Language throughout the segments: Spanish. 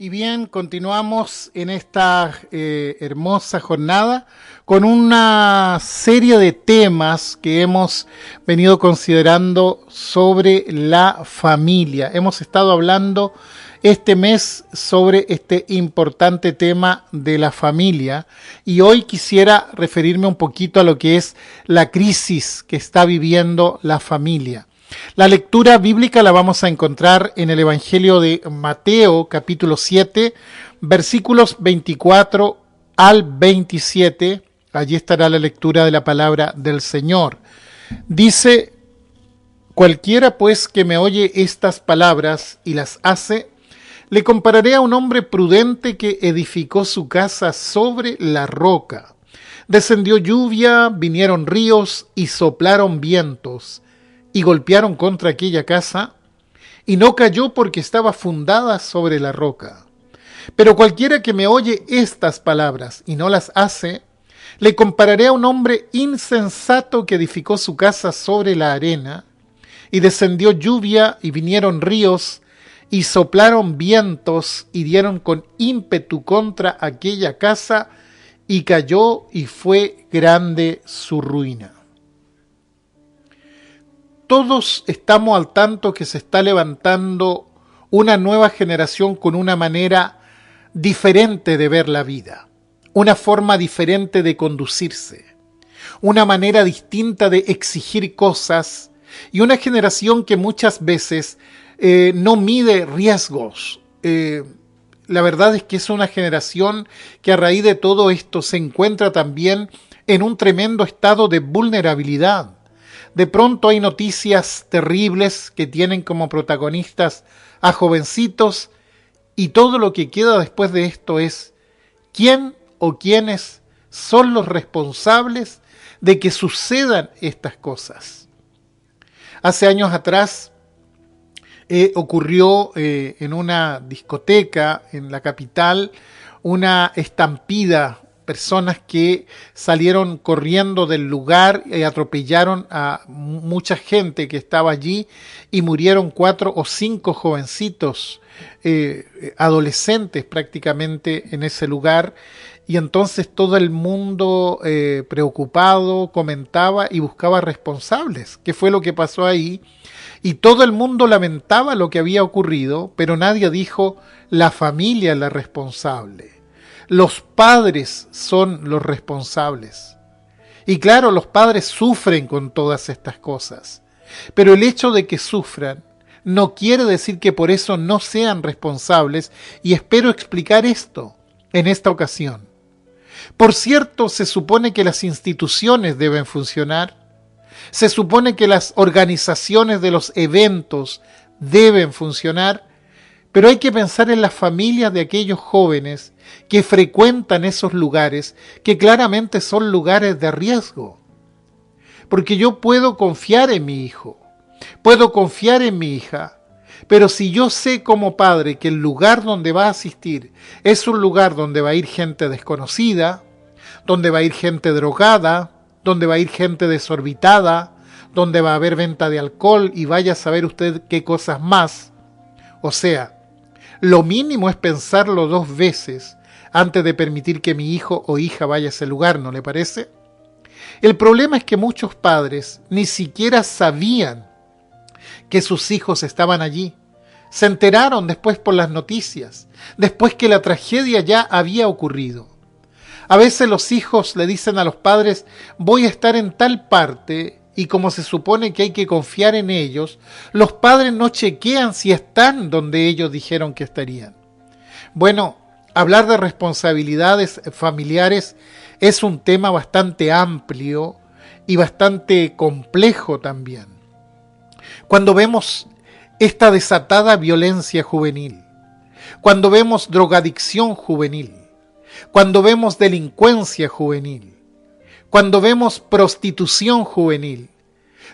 Y bien, continuamos en esta hermosa jornada con una serie de temas que hemos venido considerando sobre la familia. Hemos estado hablando este mes sobre este importante tema de la familia y hoy quisiera referirme un poquito a lo que es la crisis que está viviendo la familia. La lectura bíblica la vamos a encontrar en el Evangelio de Mateo, capítulo 7, versículos 24 al 27. Allí estará la lectura de la palabra del Señor. Dice: cualquiera pues que me oye estas palabras y las hace, le compararé a un hombre prudente que edificó su casa sobre la roca. Descendió lluvia, vinieron ríos y soplaron vientos, y golpearon contra aquella casa, y no cayó porque estaba fundada sobre la roca. Pero cualquiera que me oye estas palabras y no las hace, le compararé a un hombre insensato que edificó su casa sobre la arena, y descendió lluvia, y vinieron ríos, y soplaron vientos, y dieron con ímpetu contra aquella casa, y cayó, y fue grande su ruina. Todos estamos al tanto que se está levantando una nueva generación con una manera diferente de ver la vida, una forma diferente de conducirse, una manera distinta de exigir cosas y una generación que muchas veces no mide riesgos. La verdad es que es una generación que a raíz de todo esto se encuentra también en un tremendo estado de vulnerabilidad. De pronto hay noticias terribles que tienen como protagonistas a jovencitos y todo lo que queda después de esto es quién o quiénes son los responsables de que sucedan estas cosas. Hace años atrás ocurrió en una discoteca en la capital una estampida. Personas que salieron corriendo del lugar y atropellaron a mucha gente que estaba allí y murieron 4 o 5 jovencitos, adolescentes prácticamente en ese lugar. Y entonces todo el mundo preocupado comentaba y buscaba responsables. ¿Qué fue lo que pasó ahí? Y todo el mundo lamentaba lo que había ocurrido, pero nadie dijo la familia es la responsable. Los padres son los responsables. Y claro, los padres sufren con todas estas cosas. Pero el hecho de que sufran no quiere decir que por eso no sean responsables, y espero explicar esto en esta ocasión. Por cierto, se supone que las instituciones deben funcionar. Se supone que las organizaciones de los eventos deben funcionar. Pero hay que pensar en las familias de aquellos jóvenes que frecuentan esos lugares, que claramente son lugares de riesgo. Porque yo puedo confiar en mi hijo, puedo confiar en mi hija, pero si yo sé como padre que el lugar donde va a asistir es un lugar donde va a ir gente desconocida, donde va a ir gente drogada, donde va a ir gente desorbitada, donde va a haber venta de alcohol y vaya a saber usted qué cosas más, o sea, lo mínimo es pensarlo 2 veces antes de permitir que mi hijo o hija vaya a ese lugar, ¿no le parece? El problema es que muchos padres ni siquiera sabían que sus hijos estaban allí. Se enteraron después por las noticias, después que la tragedia ya había ocurrido. A veces los hijos le dicen a los padres, voy a estar en tal parte, y como se supone que hay que confiar en ellos, los padres no chequean si están donde ellos dijeron que estarían. Bueno, hablar de responsabilidades familiares es un tema bastante amplio y bastante complejo también. Cuando vemos esta desatada violencia juvenil, cuando vemos drogadicción juvenil, cuando vemos delincuencia juvenil, cuando vemos prostitución juvenil,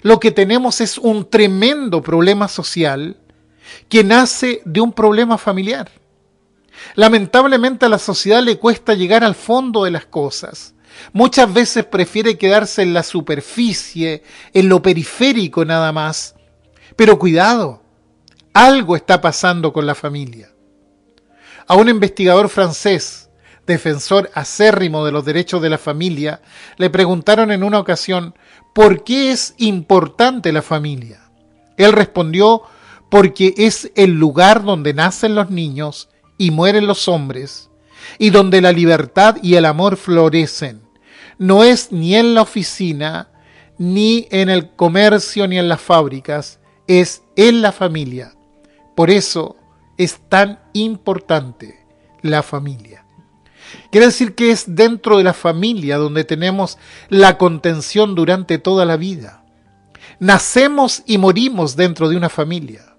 lo que tenemos es un tremendo problema social que nace de un problema familiar. Lamentablemente a la sociedad le cuesta llegar al fondo de las cosas. Muchas veces prefiere quedarse en la superficie, en lo periférico nada más. Pero cuidado, algo está pasando con la familia. A un investigador francés, defensor acérrimo de los derechos de la familia, le preguntaron en una ocasión, ¿por qué es importante la familia? Él respondió, porque es el lugar donde nacen los niños y mueren los hombres, y donde la libertad y el amor florecen. No es ni en la oficina, ni en el comercio, ni en las fábricas, es en la familia. Por eso es tan importante la familia. Quiere decir que es dentro de la familia donde tenemos la contención durante toda la vida. Nacemos y morimos dentro de una familia.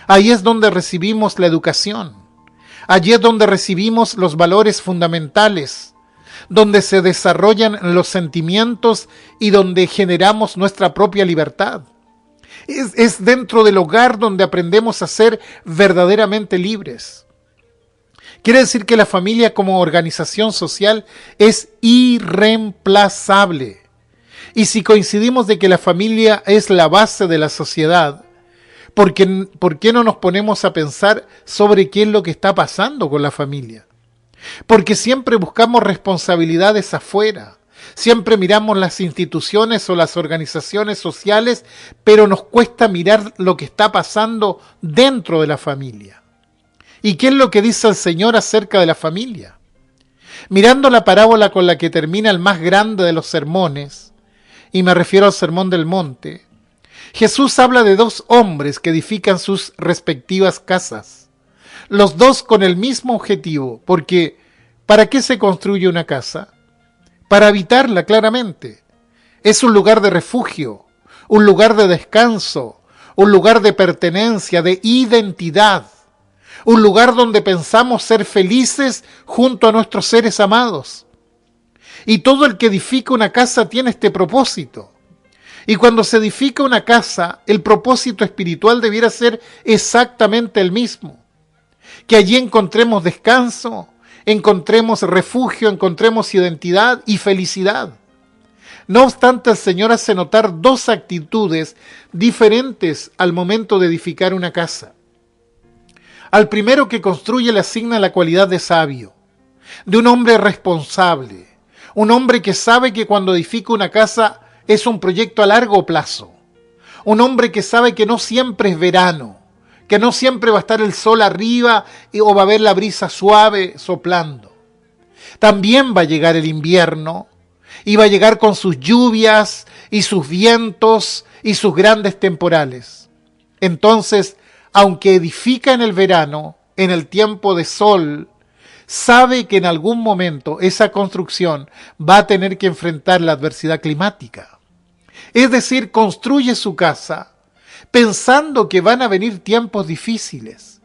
Ahí es donde recibimos la educación. Allí es donde recibimos los valores fundamentales, donde se desarrollan los sentimientos y donde generamos nuestra propia libertad. Es dentro del hogar donde aprendemos a ser verdaderamente libres. Quiere decir que la familia como organización social es irreemplazable. Y si coincidimos de que la familia es la base de la sociedad, ¿por qué no nos ponemos a pensar sobre qué es lo que está pasando con la familia? Porque siempre buscamos responsabilidades afuera, siempre miramos las instituciones o las organizaciones sociales, pero nos cuesta mirar lo que está pasando dentro de la familia. ¿Y qué es lo que dice el Señor acerca de la familia? Mirando la parábola con la que termina el más grande de los sermones, y me refiero al Sermón del Monte, Jesús habla de dos hombres que edifican sus respectivas casas, los dos con el mismo objetivo, porque ¿para qué se construye una casa? Para habitarla, claramente. Es un lugar de refugio, un lugar de descanso, un lugar de pertenencia, de identidad, un lugar donde pensamos ser felices junto a nuestros seres amados. Y todo el que edifica una casa tiene este propósito. Y cuando se edifica una casa, el propósito espiritual debiera ser exactamente el mismo. Que allí encontremos descanso, encontremos refugio, encontremos identidad y felicidad. No obstante, el Señor hace notar dos actitudes diferentes al momento de edificar una casa. Al primero que construye le asigna la cualidad de sabio, de un hombre responsable, un hombre que sabe que cuando edifica una casa es un proyecto a largo plazo, un hombre que sabe que no siempre es verano, que no siempre va a estar el sol arriba o va a haber la brisa suave soplando. También va a llegar el invierno y va a llegar con sus lluvias y sus vientos y sus grandes temporales. Entonces, aunque edifica en el verano, en el tiempo de sol, sabe que en algún momento esa construcción va a tener que enfrentar la adversidad climática. Es decir, construye su casa pensando que van a venir tiempos difíciles.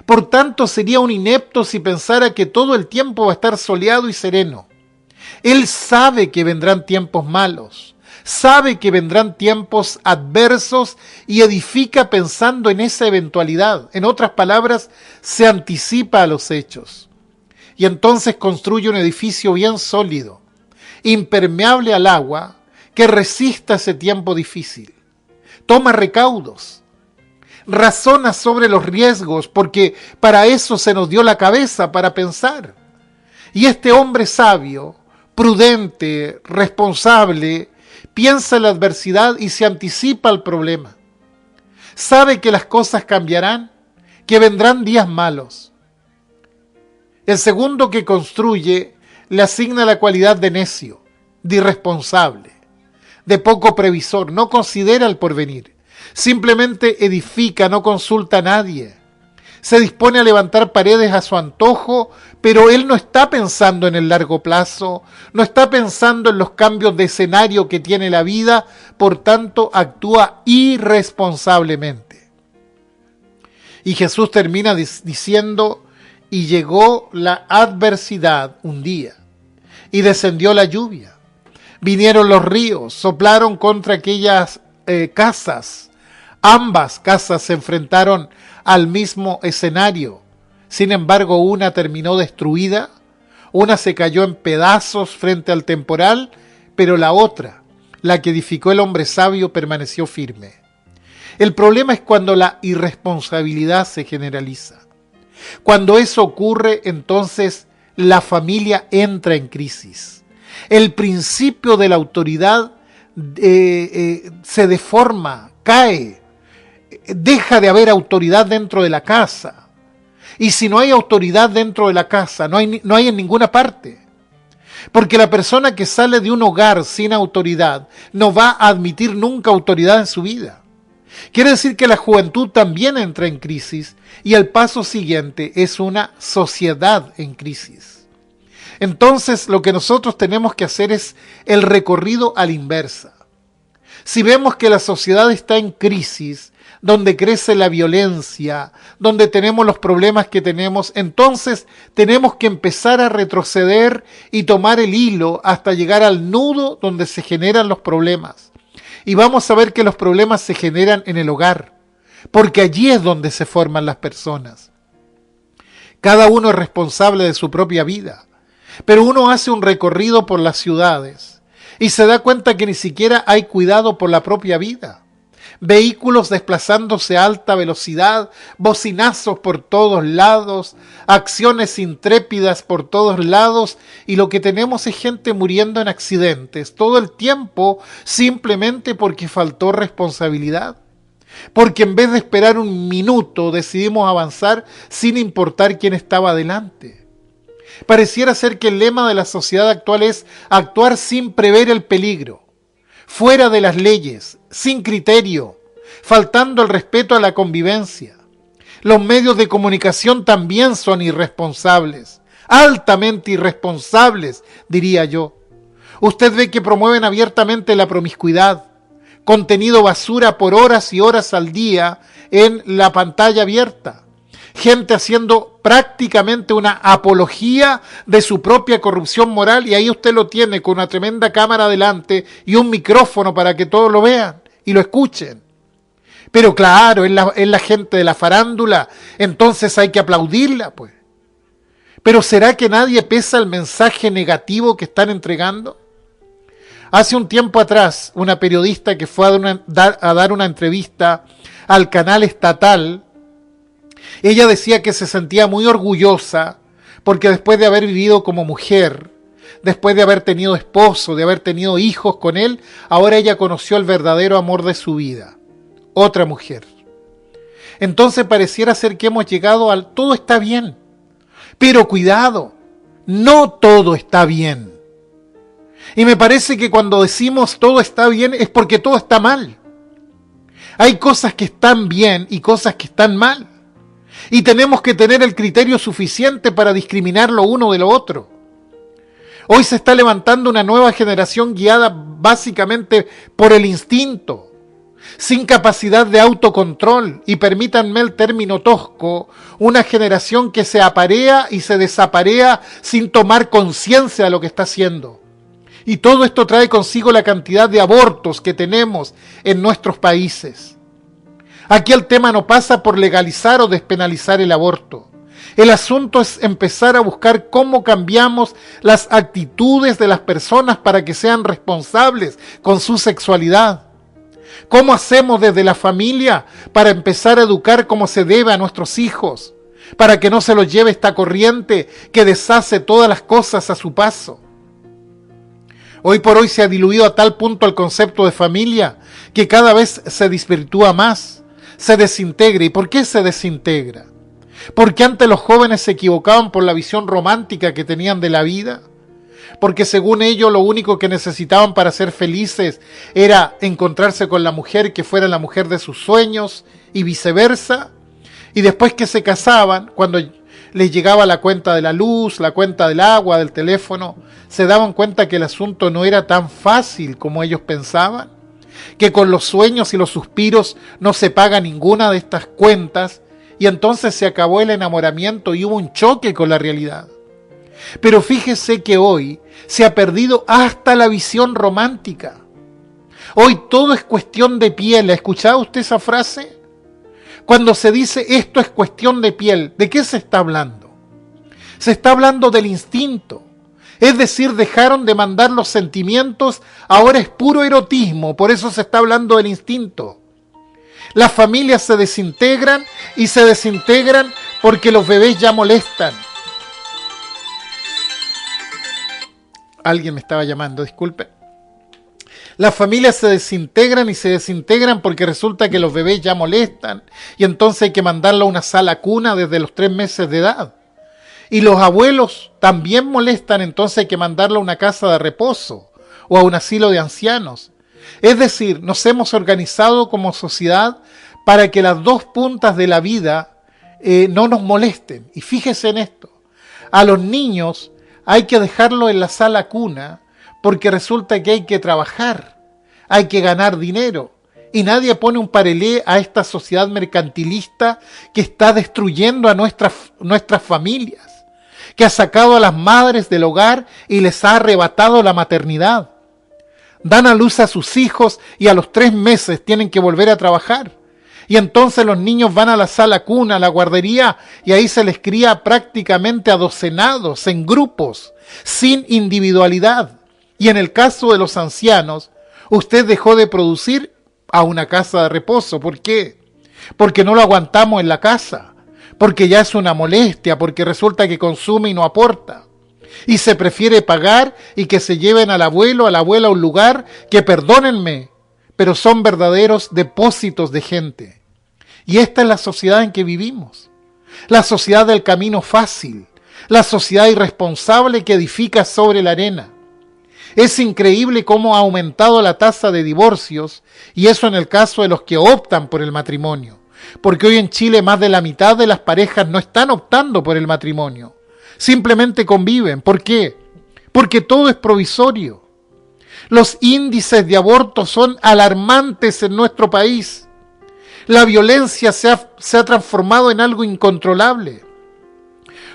Por tanto, sería un inepto si pensara que todo el tiempo va a estar soleado y sereno. Él sabe que vendrán tiempos malos, sabe que vendrán tiempos adversos y edifica pensando en esa eventualidad. En otras palabras, se anticipa a los hechos. Y entonces construye un edificio bien sólido, impermeable al agua, que resista ese tiempo difícil. Toma recaudos, razona sobre los riesgos, porque para eso se nos dio la cabeza, para pensar. Y este hombre sabio, prudente, responsable, piensa en la adversidad y se anticipa al problema. Sabe que las cosas cambiarán, que vendrán días malos. El segundo que construye le asigna la cualidad de necio, de irresponsable, de poco previsor, no considera el porvenir, simplemente edifica, no consulta a nadie. Se dispone a levantar paredes a su antojo, pero él no está pensando en el largo plazo, no está pensando en los cambios de escenario que tiene la vida, por tanto actúa irresponsablemente. Y Jesús termina diciendo, y llegó la adversidad un día, y descendió la lluvia. Vinieron los ríos, soplaron contra aquellas casas. Ambas casas se enfrentaron al mismo escenario. Sin embargo, una terminó destruida, una se cayó en pedazos frente al temporal, pero la otra, la que edificó el hombre sabio, permaneció firme. El problema es cuando la irresponsabilidad se generaliza. Cuando eso ocurre, entonces la familia entra en crisis. El principio de la autoridad se deforma, cae, deja de haber autoridad dentro de la casa. Y si no hay autoridad dentro de la casa, no hay en ninguna parte. Porque la persona que sale de un hogar sin autoridad no va a admitir nunca autoridad en su vida. Quiere decir que la juventud también entra en crisis y el paso siguiente es una sociedad en crisis. Entonces lo que nosotros tenemos que hacer es el recorrido a la inversa. Si vemos que la sociedad está en crisis, donde crece la violencia, donde tenemos los problemas que tenemos, entonces tenemos que empezar a retroceder y tomar el hilo hasta llegar al nudo donde se generan los problemas. Y vamos a ver que los problemas se generan en el hogar, porque allí es donde se forman las personas. Cada uno es responsable de su propia vida, pero uno hace un recorrido por las ciudades y se da cuenta que ni siquiera hay cuidado por la propia vida. Vehículos desplazándose a alta velocidad, bocinazos por todos lados, acciones intrépidas por todos lados, y lo que tenemos es gente muriendo en accidentes todo el tiempo simplemente porque faltó responsabilidad. Porque en vez de esperar un minuto decidimos avanzar sin importar quién estaba delante. Pareciera ser que el lema de la sociedad actual es actuar sin prever el peligro, fuera de las leyes, sin criterio, faltando el respeto a la convivencia. Los medios de comunicación también son irresponsables, altamente irresponsables, diría yo. Usted ve que promueven abiertamente la promiscuidad, contenido basura por horas y horas al día en la pantalla abierta. Gente haciendo prácticamente una apología de su propia corrupción moral, y ahí usted lo tiene con una tremenda cámara delante y un micrófono para que todos lo vean y lo escuchen. Pero claro, es la gente de la farándula, entonces hay que aplaudirla, pues. Pero ¿será que nadie pesa el mensaje negativo que están entregando? Hace un tiempo atrás, una periodista que fue a dar una entrevista al canal estatal, ella decía que se sentía muy orgullosa porque después de haber vivido como mujer, después de haber tenido esposo, de haber tenido hijos con él, ahora ella conoció el verdadero amor de su vida, otra mujer. Entonces pareciera ser que hemos llegado al todo está bien, pero cuidado, no todo está bien. Y me parece que cuando decimos todo está bien es porque todo está mal. Hay cosas que están bien y cosas que están mal. Y tenemos que tener el criterio suficiente para discriminar lo uno de lo otro. Hoy se está levantando una nueva generación guiada básicamente por el instinto, sin capacidad de autocontrol, y permítanme el término tosco, una generación que se aparea y se desaparea sin tomar conciencia de lo que está haciendo. Y todo esto trae consigo la cantidad de abortos que tenemos en nuestros países. Aquí el tema no pasa por legalizar o despenalizar el aborto. El asunto es empezar a buscar cómo cambiamos las actitudes de las personas para que sean responsables con su sexualidad. ¿Cómo hacemos desde la familia para empezar a educar como se debe a nuestros hijos, para que no se los lleve esta corriente que deshace todas las cosas a su paso? Hoy por hoy se ha diluido a tal punto el concepto de familia que cada vez se desvirtúa más, se desintegra. ¿Y por qué se desintegra? Porque antes los jóvenes se equivocaban por la visión romántica que tenían de la vida, porque según ellos lo único que necesitaban para ser felices era encontrarse con la mujer que fuera la mujer de sus sueños y viceversa, y después que se casaban, cuando les llegaba la cuenta de la luz, la cuenta del agua, del teléfono, se daban cuenta que el asunto no era tan fácil como ellos pensaban, que con los sueños y los suspiros no se paga ninguna de estas cuentas, y entonces se acabó el enamoramiento y hubo un choque con la realidad. Pero fíjese que hoy se ha perdido hasta la visión romántica. Hoy todo es cuestión de piel. ¿Ha escuchado usted esa frase? Cuando se dice esto es cuestión de piel, ¿de qué se está hablando? Se está hablando del instinto. Es decir, dejaron de mandar los sentimientos, ahora es puro erotismo, por eso se está hablando del instinto. Las familias se desintegran y se desintegran porque los bebés ya molestan. Alguien me estaba llamando, disculpe. Las familias se desintegran porque resulta que los bebés ya molestan y entonces hay que mandarlo a una sala cuna desde los 3 meses de edad. Y los abuelos también molestan, entonces hay que mandarlo a una casa de reposo o a un asilo de ancianos. Es decir, nos hemos organizado como sociedad para que las dos puntas de la vida no nos molesten. Y fíjese en esto, a los niños hay que dejarlo en la sala cuna porque resulta que hay que trabajar, hay que ganar dinero. Y nadie pone un parelé a esta sociedad mercantilista que está destruyendo a nuestras familias, que ha sacado a las madres del hogar y les ha arrebatado la maternidad. Dan a luz a sus hijos y a los 3 meses tienen que volver a trabajar. Y entonces los niños van a la sala cuna, a la guardería, y ahí se les cría prácticamente adocenados, en grupos, sin individualidad. Y en el caso de los ancianos, usted dejó de producir a una casa de reposo. ¿Por qué? Porque no lo aguantamos en la casa, porque ya es una molestia, porque resulta que consume y no aporta. Y se prefiere pagar y que se lleven al abuelo, a la abuela a un lugar que, perdónenme, pero son verdaderos depósitos de gente. Y esta es la sociedad en que vivimos. La sociedad del camino fácil, la sociedad irresponsable que edifica sobre la arena. Es increíble cómo ha aumentado la tasa de divorcios, y eso en el caso de los que optan por el matrimonio. Porque hoy en Chile más de la mitad de las parejas no están optando por el matrimonio. Simplemente conviven. ¿Por qué? Porque todo es provisorio. Los índices de aborto son alarmantes en nuestro país. La violencia se ha transformado en algo incontrolable.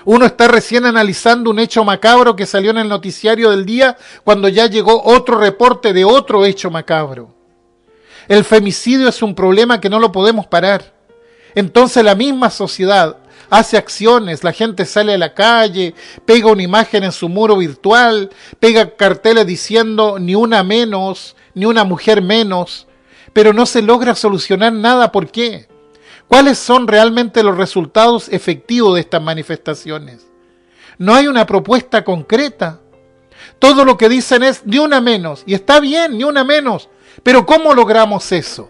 Uno está recién analizando un hecho macabro que salió en el noticiario del día cuando ya llegó otro reporte de otro hecho macabro. El femicidio es un problema que no lo podemos parar. Entonces la misma sociedad hace acciones, la gente sale a la calle, pega una imagen en su muro virtual, pega carteles diciendo ni una menos, ni una mujer menos, pero no se logra solucionar nada. ¿Por qué? ¿Cuáles son realmente los resultados efectivos de estas manifestaciones? No hay una propuesta concreta. Todo lo que dicen es ni una menos, y está bien, ni una menos, pero ¿cómo logramos eso?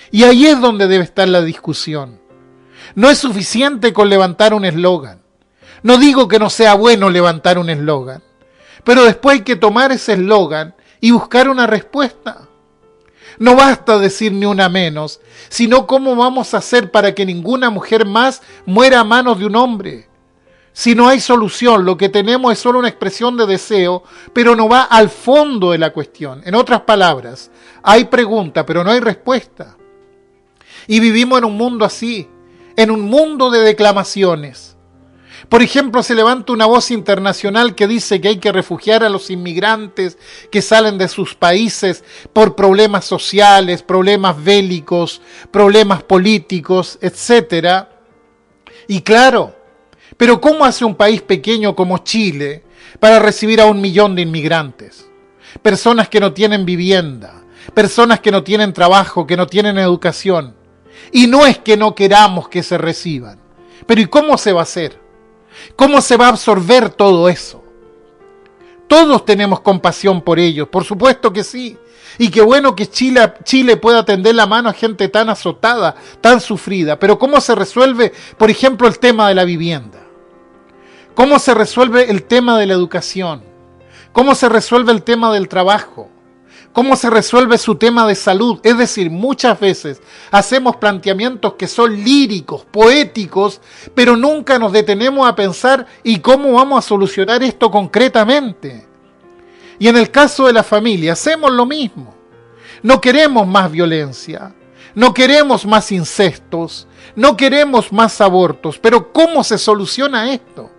Y ahí es donde debe estar la discusión. No es suficiente con levantar un eslogan. No digo que no sea bueno levantar un eslogan, pero después hay que tomar ese eslogan y buscar una respuesta. No basta decir ni una menos, sino cómo vamos a hacer para que ninguna mujer más muera a manos de un hombre. Si no hay solución, lo que tenemos es solo una expresión de deseo, pero no va al fondo de la cuestión. En otras palabras, hay pregunta, pero no hay respuesta. Y vivimos en un mundo así, en un mundo de declamaciones. Por ejemplo, se levanta una voz internacional que dice que hay que refugiar a los inmigrantes que salen de sus países por problemas sociales, problemas bélicos, problemas políticos, etc. Y claro, pero ¿cómo hace un país pequeño como Chile para recibir a 1 millón de inmigrantes? Personas que no tienen vivienda, personas que no tienen trabajo, que no tienen educación. Y no es que no queramos que se reciban, pero ¿y cómo se va a hacer? ¿Cómo se va a absorber todo eso? Todos tenemos compasión por ellos, por supuesto que sí. Y qué bueno que Chile pueda tender la mano a gente tan azotada, tan sufrida. Pero ¿cómo se resuelve, por ejemplo, el tema de la vivienda? ¿Cómo se resuelve el tema de la educación? ¿Cómo se resuelve el tema del trabajo? ¿Cómo se resuelve su tema de salud? Es decir, muchas veces hacemos planteamientos que son líricos, poéticos, pero nunca nos detenemos a pensar ¿y cómo vamos a solucionar esto concretamente? Y en el caso de la familia, hacemos lo mismo. No queremos más violencia, no queremos más incestos, no queremos más abortos, pero ¿cómo se soluciona esto?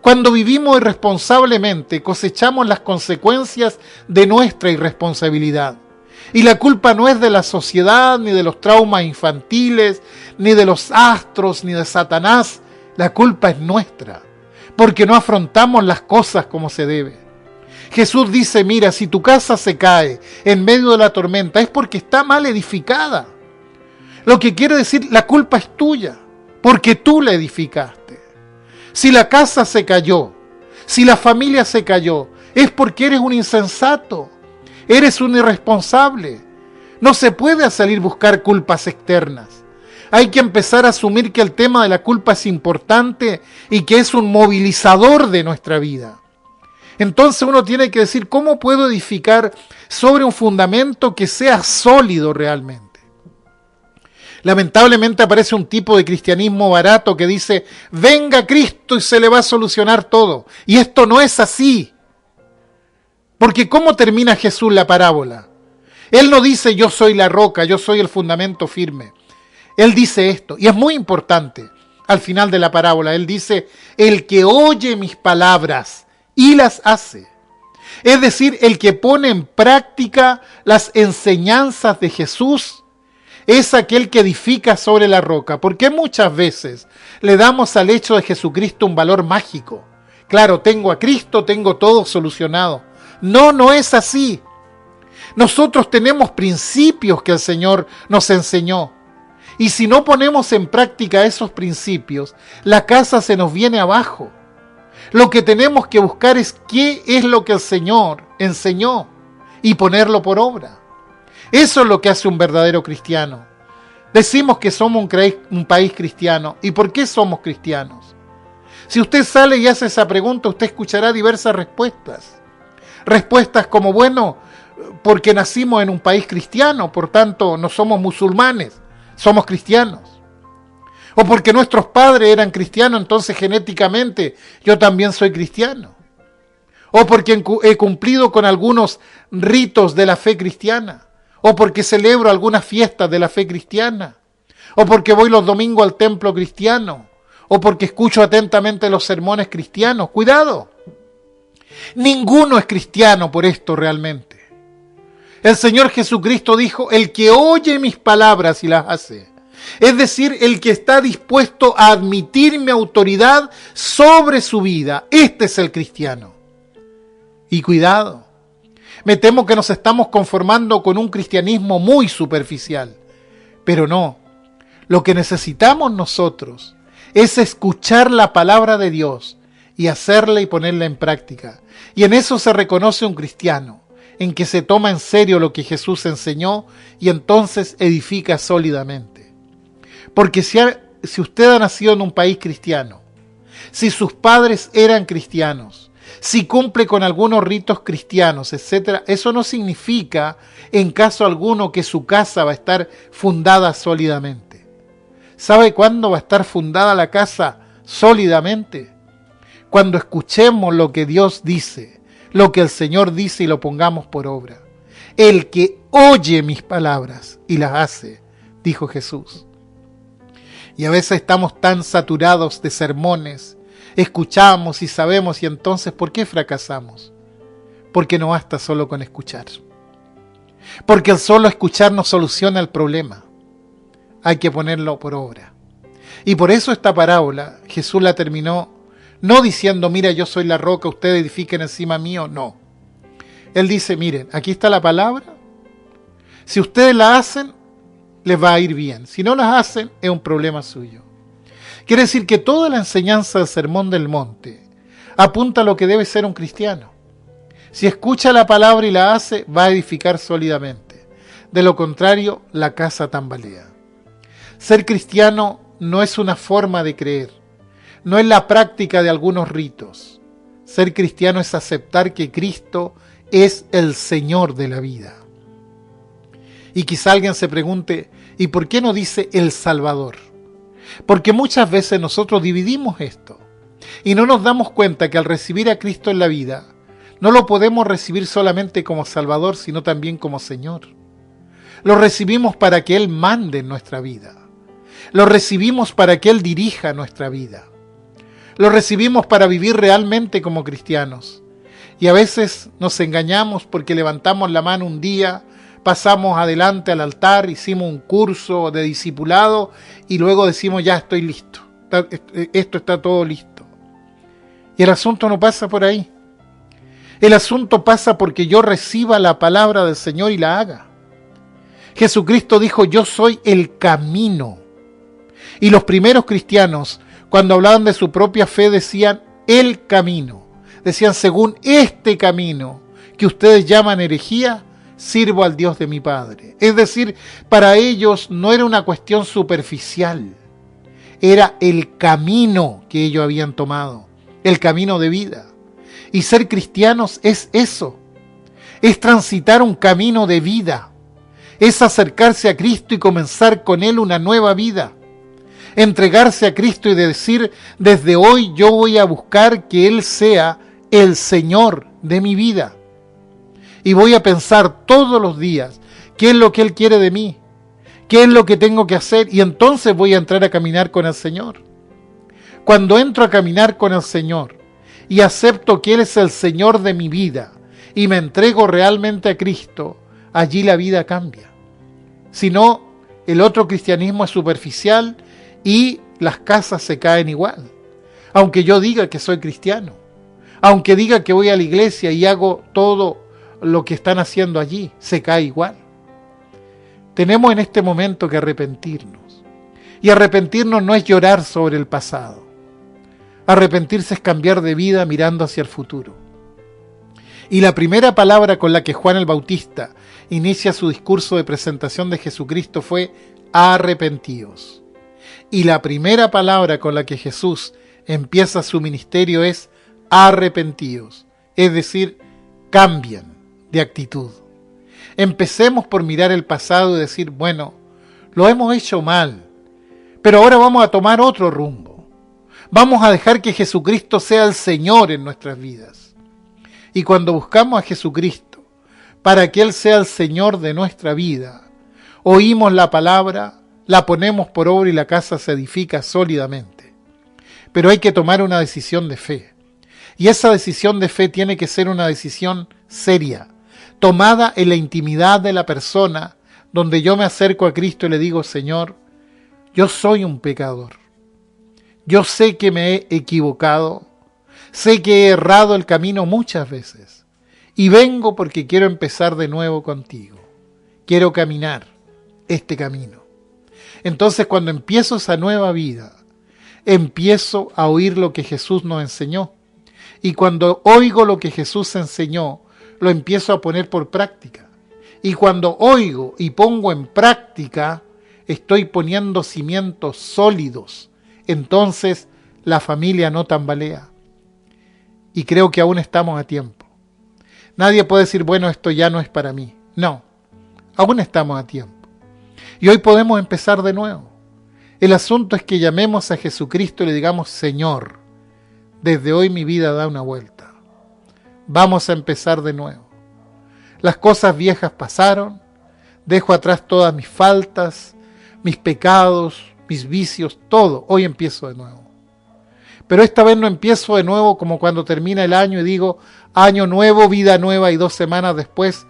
Cuando vivimos irresponsablemente, cosechamos las consecuencias de nuestra irresponsabilidad. Y la culpa no es de la sociedad, ni de los traumas infantiles, ni de los astros, ni de Satanás. La culpa es nuestra, porque no afrontamos las cosas como se debe. Jesús dice, mira, si tu casa se cae en medio de la tormenta, es porque está mal edificada. Lo que quiere decir, la culpa es tuya. porque tú la edificaste. Si la casa se cayó, si la familia se cayó, es porque eres un insensato, eres un irresponsable. No se puede salir a buscar culpas externas. Hay que empezar a asumir que el tema de la culpa es importante y que es un movilizador de nuestra vida. Entonces uno tiene que decir, ¿cómo puedo edificar sobre un fundamento que sea sólido realmente? Lamentablemente aparece un tipo de cristianismo barato que dice, venga Cristo y se le va a solucionar todo. Y esto no es así. Porque ¿cómo termina Jesús la parábola? Él no dice, yo soy la roca, yo soy el fundamento firme. Él dice esto, y es muy importante, al final de la parábola, él dice, el que oye mis palabras y las hace. Es decir, el que pone en práctica las enseñanzas de Jesús, es aquel que edifica sobre la roca, porque muchas veces le damos al hecho de Jesucristo un valor mágico. Claro, tengo a Cristo, tengo todo solucionado. No, no es así. Nosotros tenemos principios que el Señor nos enseñó. Y si no ponemos en práctica esos principios, la casa se nos viene abajo. Lo que tenemos que buscar es qué es lo que el Señor enseñó y ponerlo por obra. Eso es lo que hace un verdadero cristiano. Decimos que somos un país cristiano. ¿Y por qué somos cristianos? Si usted sale y hace esa pregunta, usted escuchará diversas respuestas. Respuestas como, bueno, porque nacimos en un país cristiano, por tanto no somos musulmanes, somos cristianos. O porque nuestros padres eran cristianos, entonces genéticamente yo también soy cristiano. O porque he cumplido con algunos ritos de la fe cristiana. O porque celebro algunas fiestas de la fe cristiana. O porque voy los domingos al templo cristiano. O porque escucho atentamente los sermones cristianos. ¡Cuidado! Ninguno es cristiano por esto realmente. El Señor Jesucristo dijo, el que oye mis palabras y las hace. Es decir, el que está dispuesto a admitir mi autoridad sobre su vida. Este es el cristiano. Y cuidado, me temo que nos estamos conformando con un cristianismo muy superficial. Pero no, lo que necesitamos nosotros es escuchar la palabra de Dios y hacerla y ponerla en práctica. Y en eso se reconoce un cristiano, en que se toma en serio lo que Jesús enseñó y entonces edifica sólidamente. Porque si usted ha nacido en un país cristiano, si sus padres eran cristianos, si cumple con algunos ritos cristianos, etc., eso no significa, en caso alguno, que su casa va a estar fundada sólidamente. ¿Sabe cuándo va a estar fundada la casa sólidamente? Cuando escuchemos lo que Dios dice, lo que el Señor dice y lo pongamos por obra. El que oye mis palabras y las hace, dijo Jesús. Y a veces estamos tan saturados de sermones, escuchamos y sabemos, y entonces ¿por qué fracasamos? Porque no basta solo con escuchar. Porque el solo escuchar no soluciona el problema. Hay que ponerlo por obra. Y por eso esta parábola Jesús la terminó no diciendo, mira, yo soy la roca, ustedes edifiquen encima mío, no. Él dice, miren, aquí está la palabra. Si ustedes la hacen, les va a ir bien. Si no las hacen, es un problema suyo. Quiere decir que toda la enseñanza del Sermón del Monte apunta a lo que debe ser un cristiano. Si escucha la palabra y la hace, va a edificar sólidamente. De lo contrario, la casa tambalea. Ser cristiano no es una forma de creer, no es la práctica de algunos ritos. Ser cristiano es aceptar que Cristo es el Señor de la vida. Y quizá alguien se pregunte, ¿y por qué no dice el Salvador? Porque muchas veces nosotros dividimos esto y no nos damos cuenta que al recibir a Cristo en la vida, no lo podemos recibir solamente como Salvador, sino también como Señor. Lo recibimos para que Él mande en nuestra vida. Lo recibimos para que Él dirija nuestra vida. Lo recibimos para vivir realmente como cristianos. Y a veces nos engañamos porque levantamos la mano un día, pasamos adelante al altar, hicimos un curso de discipulado y luego decimos, ya estoy listo. Esto está todo listo. Y el asunto no pasa por ahí. El asunto pasa porque yo reciba la palabra del Señor y la haga. Jesucristo dijo, yo soy el camino. Y los primeros cristianos, cuando hablaban de su propia fe, decían el camino. Decían, según este camino que ustedes llaman herejía, sirvo al Dios de mi Padre. Es decir, para ellos no era una cuestión superficial, era el camino que ellos habían tomado, el camino de vida. Y ser cristianos es eso, es transitar un camino de vida, es acercarse a Cristo y comenzar con Él una nueva vida. Entregarse a Cristo y decir, desde hoy yo voy a buscar que Él sea el Señor de mi vida. Y voy a pensar todos los días qué es lo que Él quiere de mí, qué es lo que tengo que hacer, y entonces voy a entrar a caminar con el Señor. Cuando entro a caminar con el Señor y acepto que Él es el Señor de mi vida y me entrego realmente a Cristo, allí la vida cambia. Si no, el otro cristianismo es superficial y las casas se caen igual. Aunque yo diga que soy cristiano, aunque diga que voy a la iglesia y hago todo lo que están haciendo allí, se cae igual. Tenemos en este momento que arrepentirnos. Y arrepentirnos no es llorar sobre el pasado. Arrepentirse es cambiar de vida mirando hacia el futuro. Y la primera palabra con la que Juan el Bautista inicia su discurso de presentación de Jesucristo fue arrepentíos. Y la primera palabra con la que Jesús empieza su ministerio es arrepentíos. Es decir, cambien de actitud. Empecemos por mirar el pasado y decir, bueno, lo hemos hecho mal, pero ahora vamos a tomar otro rumbo. Vamos a dejar que Jesucristo sea el Señor en nuestras vidas. Y cuando buscamos a Jesucristo para que Él sea el Señor de nuestra vida, oímos la palabra, la ponemos por obra y la casa se edifica sólidamente. Pero hay que tomar una decisión de fe. Y esa decisión de fe tiene que ser una decisión seria, tomada en la intimidad de la persona, donde yo me acerco a Cristo y le digo, Señor, yo soy un pecador. Yo sé que me he equivocado, sé que he errado el camino muchas veces, y vengo porque quiero empezar de nuevo contigo. Quiero caminar este camino. Entonces, cuando empiezo esa nueva vida, empiezo a oír lo que Jesús nos enseñó. Y cuando oigo lo que Jesús enseñó, lo empiezo a poner por práctica. Y cuando oigo y pongo en práctica, estoy poniendo cimientos sólidos. Entonces la familia no tambalea. Y creo que aún estamos a tiempo. Nadie puede decir, bueno, esto ya no es para mí. No, aún estamos a tiempo. Y hoy podemos empezar de nuevo. El asunto es que llamemos a Jesucristo y le digamos, Señor, desde hoy mi vida da una vuelta. Vamos a empezar de nuevo. Las cosas viejas pasaron, dejo atrás todas mis faltas, mis pecados, mis vicios, todo. Hoy empiezo de nuevo. Pero esta vez no empiezo de nuevo como cuando termina el año y digo, año nuevo, vida nueva, y 2 semanas después,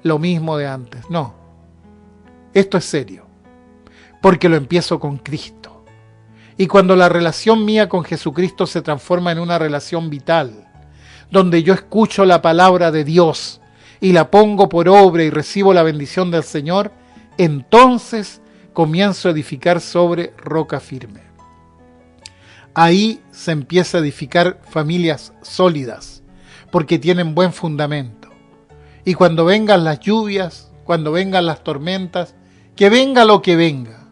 lo mismo de antes. No, esto es serio, porque lo empiezo con Cristo. Y cuando la relación mía con Jesucristo se transforma en una relación vital, donde yo escucho la palabra de Dios y la pongo por obra y recibo la bendición del Señor, entonces comienzo a edificar sobre roca firme. Ahí se empieza a edificar familias sólidas, porque tienen buen fundamento. Y cuando vengan las lluvias, cuando vengan las tormentas, que venga lo que venga,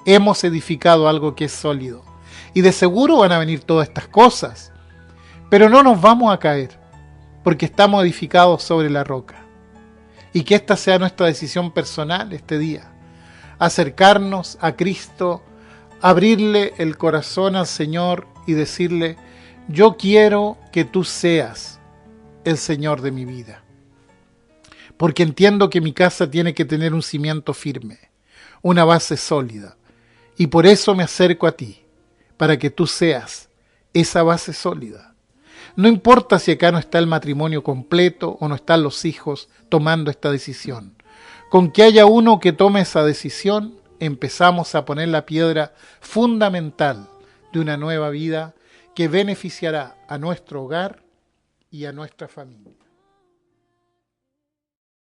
hemos edificado algo que es sólido. Y de seguro van a venir todas estas cosas, pero no nos vamos a caer, porque estamos edificados sobre la roca. Y que esta sea nuestra decisión personal este día. Acercarnos a Cristo, abrirle el corazón al Señor y decirle, yo quiero que tú seas el Señor de mi vida. Porque entiendo que mi casa tiene que tener un cimiento firme, una base sólida. Y por eso me acerco a ti, para que tú seas esa base sólida. No importa si acá no está el matrimonio completo o no están los hijos tomando esta decisión. Con que haya uno que tome esa decisión, empezamos a poner la piedra fundamental de una nueva vida que beneficiará a nuestro hogar y a nuestra familia.